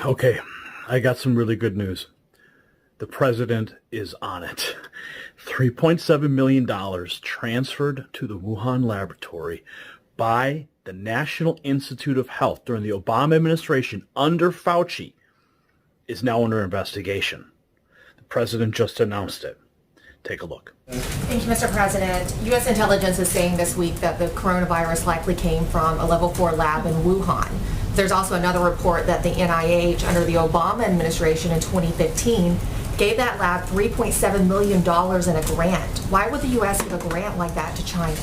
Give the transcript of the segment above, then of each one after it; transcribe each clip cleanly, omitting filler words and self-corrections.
Okay, I got some really good news. The president is on it. $3.7 million transferred to the Wuhan laboratory by the National Institute of Health during the Obama administration under Fauci is now under investigation. The president just announced it. Take a look. Thank you, Mr. President. U.S. intelligence is saying this week that the coronavirus likely came from a level 4 lab in Wuhan. There's also another report that the NIH, under the Obama administration in 2015, gave that lab $3.7 million in a grant. Why would the U.S. give a grant like that to China?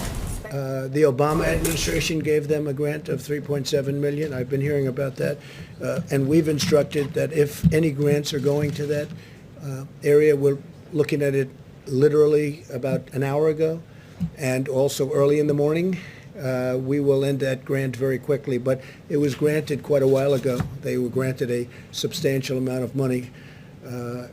The Obama administration gave them a grant of $3.7 million. I've been hearing about that. And we've instructed that if any grants are going to that area, we're looking at it literally about an hour ago, and also early in the morning. We will end that grant very quickly, but it was granted quite a while ago. They were granted a substantial amount of money.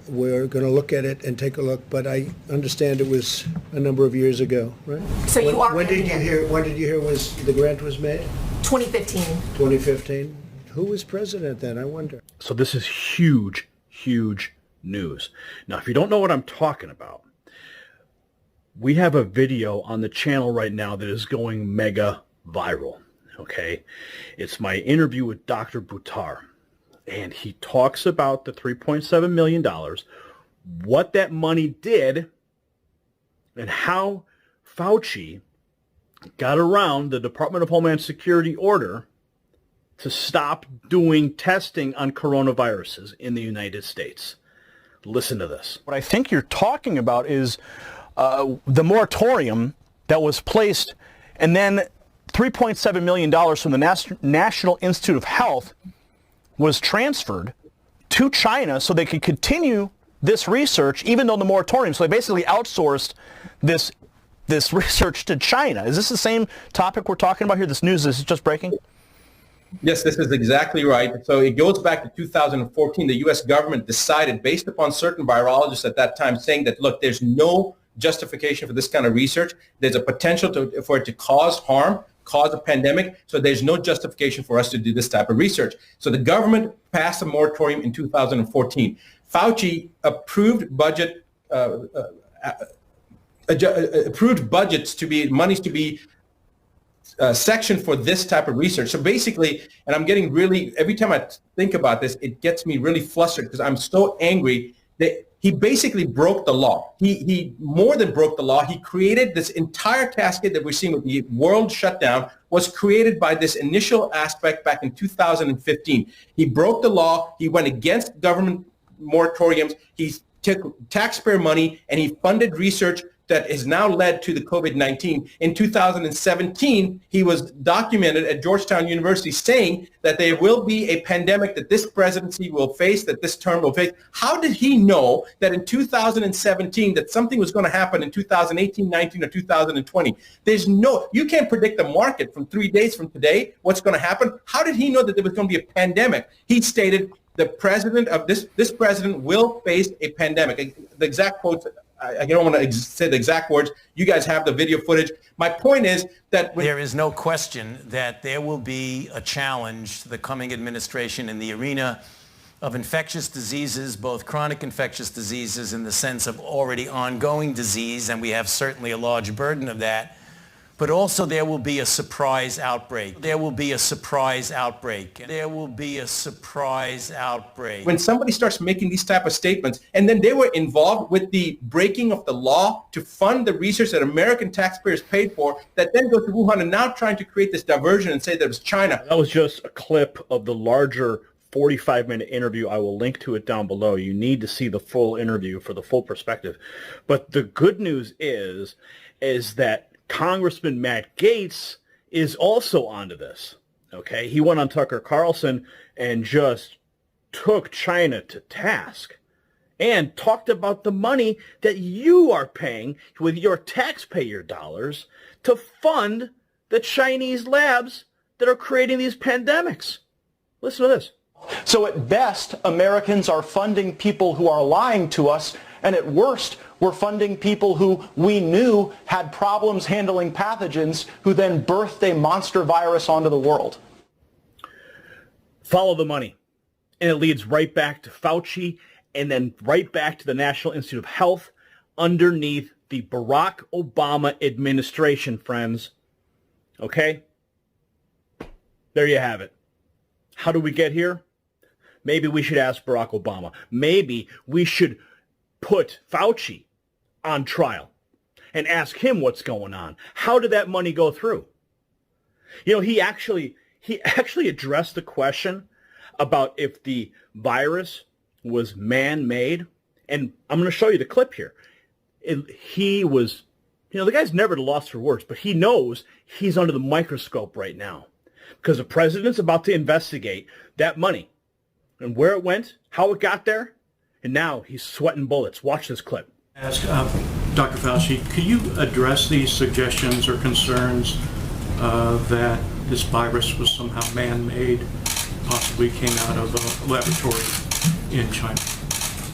We're going to look at it and take a look, but I understand it was a number of years ago, right? So you are. When did you hear was the grant was made? 2015. 2015. Who was president then? I wonder. So this is huge, huge news. Now, if you don't know what I'm talking about, we have a video on the channel right now that is going mega viral, okay? It's my interview with Dr. Buttar, and he talks about the $3.7 million, what that money did, and how Fauci got around the Department of Homeland Security order to stop doing testing on coronaviruses in the United States. Listen to this. What I think you're talking about is the moratorium that was placed, and then $3.7 million from the National Institute of Health was transferred to China so they could continue this research, even though the moratorium. So they basically outsourced this research to China. Is this the same topic we're talking about here? This news is just breaking? Yes, this is exactly right. So it goes back to 2014. The U.S. government decided, based upon certain virologists at that time, saying that, look, there's no justification for this kind of research. There's a potential for it to cause harm, cause a pandemic. So there's no justification for us to do this type of research. So the government passed a moratorium in 2014. Fauci approved budgets to be monies to be section for this type of research. So basically, and I'm getting really, every time I think about this, it gets me really flustered because I'm so angry that he basically broke the law. He more than broke the law. He created this entire cascade that we're seeing with the world shutdown was created by this initial aspect back in 2015. He broke the law. He went against government moratoriums. He took taxpayer money and he funded research that has now led to the COVID-19. In 2017, he was documented at Georgetown University saying that there will be a pandemic that this presidency will face, that this term will face. How did he know that in 2017 that something was going to happen in 2018, 19, or 2020? You can't predict the market from 3 days from today, what's going to happen. How did he know that there was going to be a pandemic? He stated the president of this president will face a pandemic. The exact quotes, I don't want to say the exact words. You guys have the video footage. My point is that there is no question that there will be a challenge to the coming administration in the arena of infectious diseases, both chronic infectious diseases in the sense of already ongoing disease, and we have certainly a large burden of that. But also there will be a surprise outbreak. There will be a surprise outbreak. There will be a surprise outbreak. When somebody starts making these type of statements, and then they were involved with the breaking of the law to fund the research that American taxpayers paid for, that then goes to Wuhan and now trying to create this diversion and say that it was China. That was just a clip of the larger 45-minute interview. I will link to it down below. You need to see the full interview for the full perspective. But the good news is that Congressman Matt Gaetz is also onto this, okay? He went on Tucker Carlson and just took China to task and talked about the money that you are paying with your taxpayer dollars to fund the Chinese labs that are creating these pandemics. Listen to this. So at best, Americans are funding people who are lying to us, and at worst, we're funding people who we knew had problems handling pathogens, who then birthed a monster virus onto the world. Follow the money. And it leads right back to Fauci and then right back to the National Institute of Health underneath the Barack Obama administration, friends. Okay? There you have it. How do we get here? Maybe we should ask Barack Obama. Maybe we should put Fauci on trial and ask him what's going on. How did that money go through? You know, he actually addressed the question about if the virus was man-made. And I'm going to show you the clip here. He was, you know, the guy's never at a loss for words, but he knows he's under the microscope right now because the president's about to investigate that money and where it went, how it got there, and now he's sweating bullets. Watch this clip. Ask Dr. Fauci, could you address these suggestions or concerns that this virus was somehow man-made, possibly came out of a laboratory in China?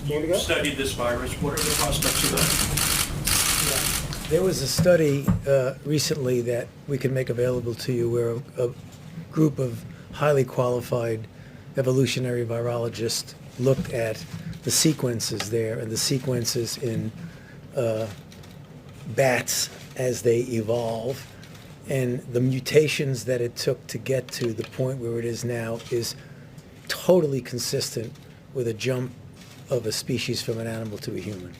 You studied this virus. What are the prospects of that? There was a study recently that we can make available to you where a group of highly qualified evolutionary virologists looked at the sequences there and the sequences in bats as they evolve, and the mutations that it took to get to the point where it is now is totally consistent with a jump of a species from an animal to a human.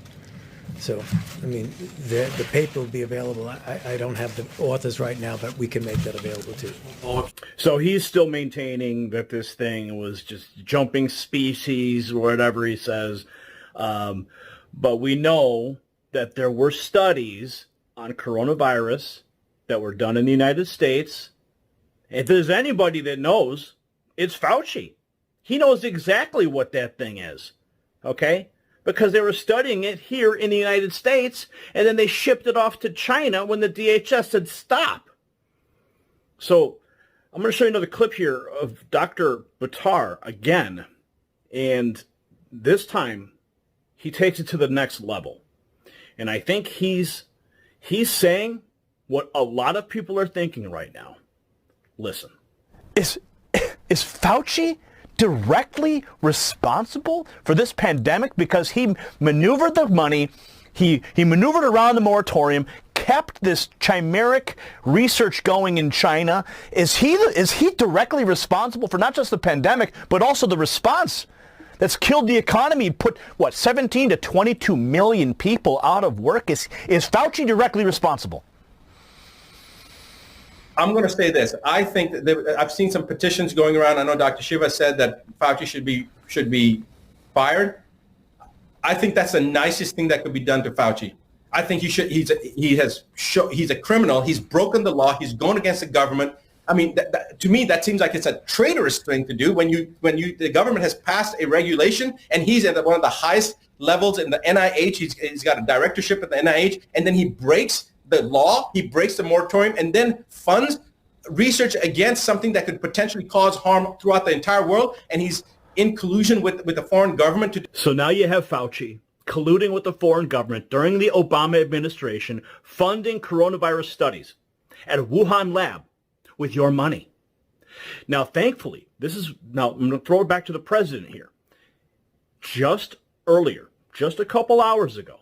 So, I mean, the paper will be available. I don't have the authors right now, but we can make that available to you. So he's still maintaining that this thing was just jumping species or whatever he says. But we know that there were studies on coronavirus that were done in the United States. If there's anybody that knows, it's Fauci. He knows exactly what that thing is. Okay? Because they were studying it here in the United States, and then they shipped it off to China when the DHS said stop. So I'm going to show you another clip here of Dr. Buttar again, and this time he takes it to the next level. And I think he's saying what a lot of people are thinking right now. Listen. Is Fauci directly responsible for this pandemic because he maneuvered the money, he maneuvered around the moratorium, kept this chimeric research going in China? Is he directly responsible for not just the pandemic, but also the response that's killed the economy, put, 17 to 22 million people out of work? Is Fauci directly responsible? I'm going to say this. I think that I've seen some petitions going around. I know Dr. Shiva said that Fauci should be fired. I think that's the nicest thing that could be done to Fauci. I think he should. He's a criminal. He's broken the law. He's going against the government. I mean, to me, that seems like it's a traitorous thing to do when the government has passed a regulation and he's at one of the highest levels in the NIH. He's got a directorship at the NIH, and then he breaks the law, he breaks the moratorium, and then funds research against something that could potentially cause harm throughout the entire world, and he's in collusion with the foreign government. So now you have Fauci colluding with the foreign government during the Obama administration, funding coronavirus studies at a Wuhan lab with your money. Now, thankfully, I'm going to throw it back to the president here. Just earlier, just a couple hours ago,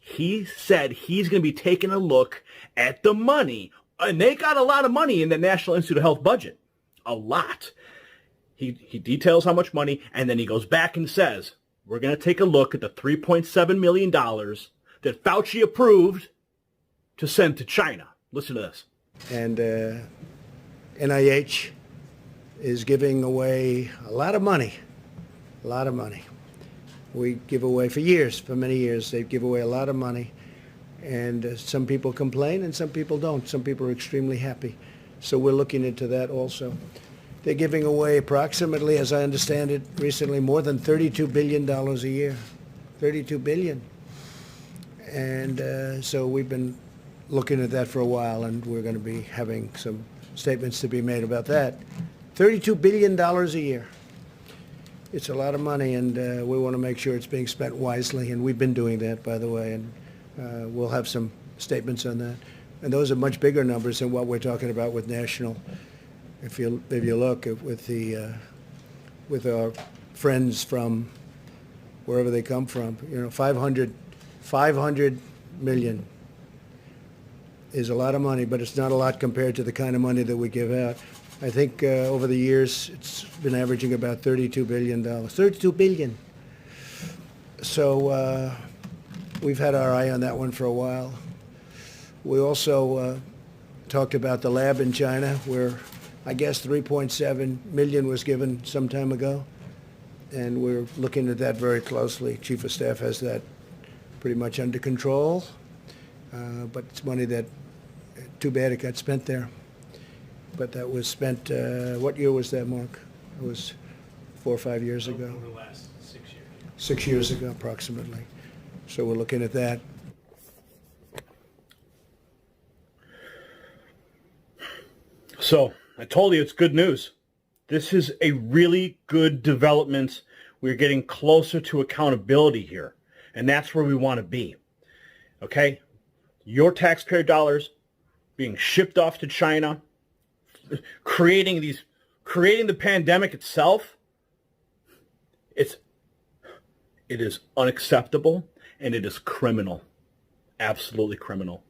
he said he's going to be taking a look at the money. And they got a lot of money in the National Institute of Health budget. A lot. He details how much money, and then he goes back and says, we're going to take a look at the $3.7 million that Fauci approved to send to China. Listen to this. And NIH is giving away a lot of money. We give away for many years, they give away a lot of money. And some people complain and some people don't. Some people are extremely happy. So we're looking into that also. They're giving away approximately, as I understand it, recently more than $32 billion a year. $32 billion. And so we've been looking at that for a while, and we're going to be having some statements to be made about that. $32 billion a year. It's a lot of money, and we want to make sure it's being spent wisely, and we've been doing that, by the way, and we'll have some statements on that. And those are much bigger numbers than what we're talking about with national. If you look with our friends from wherever they come from. 500 million is a lot of money, but it's not a lot compared to the kind of money that we give out. I think over the years, it's been averaging about $32 billion. $32 billion. So we've had our eye on that one for a while. We also talked about the lab in China, where I guess 3.7 million was given some time ago. And we're looking at that very closely. Chief of Staff has that pretty much under control. But it's money that, too bad it got spent there. But that was spent, what year was that, Mark? It was 4 or 5 years ago. Over the last 6 years. 6 years ago, approximately. So we're looking at that. So I told you it's good news. This is a really good development. We're getting closer to accountability here. And that's where we want to be. Okay? Your taxpayer dollars being shipped off to China, creating the pandemic itself. It is unacceptable, and it is criminal. Absolutely criminal.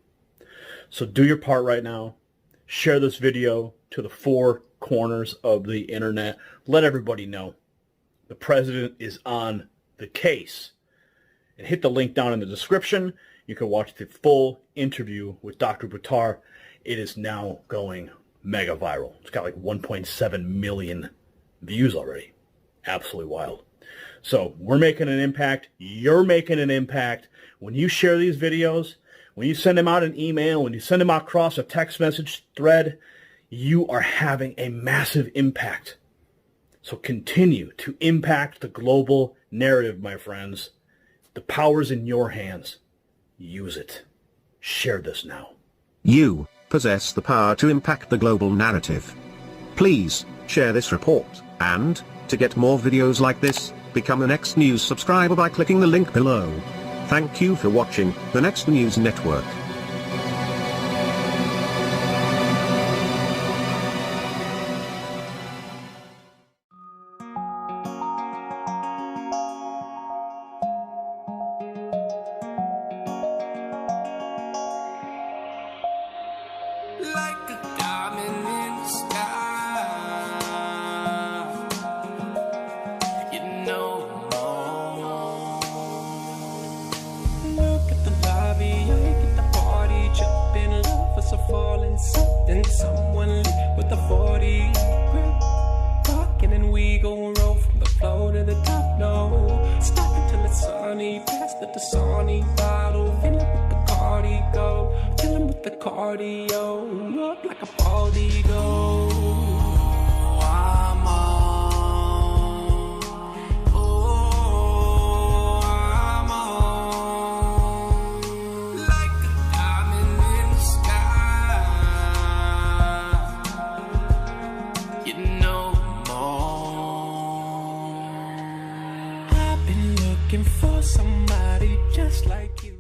So do your part right now. Share this video to the 4 corners of the internet. Let everybody know the president is on the case. And hit the link down in the description. You can watch the full interview with Dr. Buttar. It is now going mega viral. It's got like 1.7 million views already. Absolutely wild. So we're making an impact. You're making an impact. When you share these videos, when you send them out an email, when you send them out across a text message thread, you are having a massive impact. So continue to impact the global narrative, my friends. The power's in your hands. Use it. Share this now. You possess the power to impact the global narrative. Please share this report, and to get more videos like this, become an Next News subscriber by clicking the link below. Thank you for watching the Next News Network. Like a diamond in the sky, you know. Look at the lobby, I get the party jumping, lovers are falling, something, someone lit with a 40 grip, rocking, and we gon' roll from the floor to the top. No, stop until it's sunny, pass the Dasani bottle, fill up with the cardio, fill 'em with the cardio, up like a bald eagle. I'm on. Oh, I'm on. Like a diamond in the sky. You know more. I've been looking for somebody just like you.